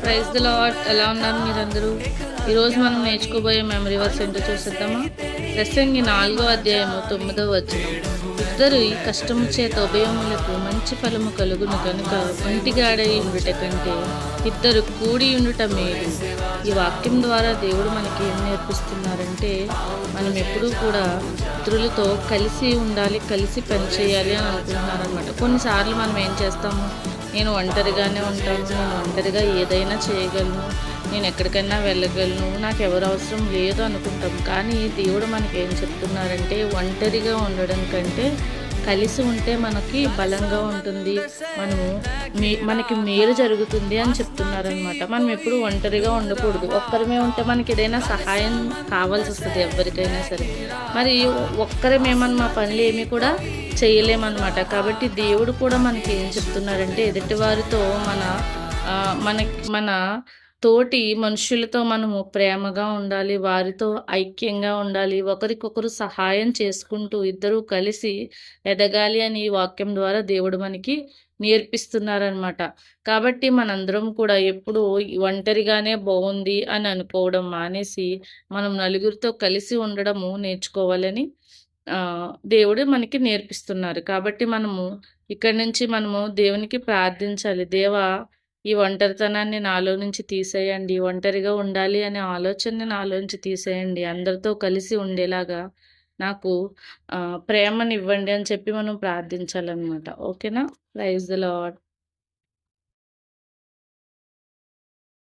Praise the lord. ఎలా ఉన్నారు మీరందరూ? ఈరోజు మనం నేర్చుకోబోయే మెమరీ వర్స్ ఏంటో చూసేద్దామా? ప్రసంగి 4వ అధ్యాయము 9వ వచనం. ఇద్దరు ఈ కష్టము చేత ఉభయములకు మంచి ఫలము కలుగును కనుక ఒంటిగాడై ఉండుట కంటే ఇద్దరు కూడి ఉండుట మేలు. ఈ వాక్యం ద్వారా దేవుడు మనకి ఏం నేర్పిస్తున్నారంటే, మనం ఎప్పుడూ కూడా ఇతరులతో కలిసి ఉండాలి, కలిసి పనిచేయాలి అని అనుకుంటున్నారనమాట. కొన్నిసార్లు మనం ఏం చేస్తాము, నేను ఒంటరిగానే ఉంటాను, నేను ఒంటరిగా ఏదైనా చేయగలను, నేను ఎక్కడికైనా వెళ్ళగలను, నాకు ఎవరు అవసరం లేదు అనుకుంటాం. కానీ దేవుడు మనకేం చెప్తున్నారంటే, ఒంటరిగా ఉండడం కంటే కలిసి ఉంటే మనకి బలంగా ఉంటుంది, మనము మనకి మేలు జరుగుతుంది అని చెప్తున్నారనమాట. మనం ఎప్పుడు ఒంటరిగా ఉండకూడదు. ఒక్కరమే ఉంటే మనకి ఏదైనా సహాయం కావాల్సి వస్తుంది ఎవరికైనా సరే. మరి ఒక్కరమేమన్నా మా పనులు ఏమి కూడా చేయలేమన్నమాట. కాబట్టి దేవుడు కూడా మనకి ఏం చెప్తున్నారంటే, ఎదుటివారితో మన మన తోటి మనుషులతో మనము ప్రేమగా ఉండాలి, వారితో ఐక్యంగా ఉండాలి, ఒకరికొకరు సహాయం చేసుకుంటూ ఇద్దరూ కలిసి ఎదగాలి అని ఈ వాక్యం ద్వారా దేవుడు మనకి నేర్పిస్తున్నారనమాట. కాబట్టి మనందరం కూడా ఎప్పుడూ ఒంటరిగానే బావుంది అని అనుకోవడం మానేసి, మనం నలుగురితో కలిసి ఉండడము నేర్చుకోవాలని దేవుడు మనకి నేర్పిస్తున్నారు. కాబట్టి మనము ఇక్కడి నుంచి మనము దేవునికి ప్రార్థించాలి. దేవా, ఈ ఒంటరితనాన్ని నాలో నుంచి తీసేయండి. ఒంటరిగా ఉండాలి అనే ఆలోచనని నాలో నుంచి తీసేయండి. అందరితో కలిసి ఉండేలాగా నాకు ప్రేమనివ్వండి అని చెప్పి మనం ప్రార్థించాలనమాట. ఓకేనా? Praise the lord.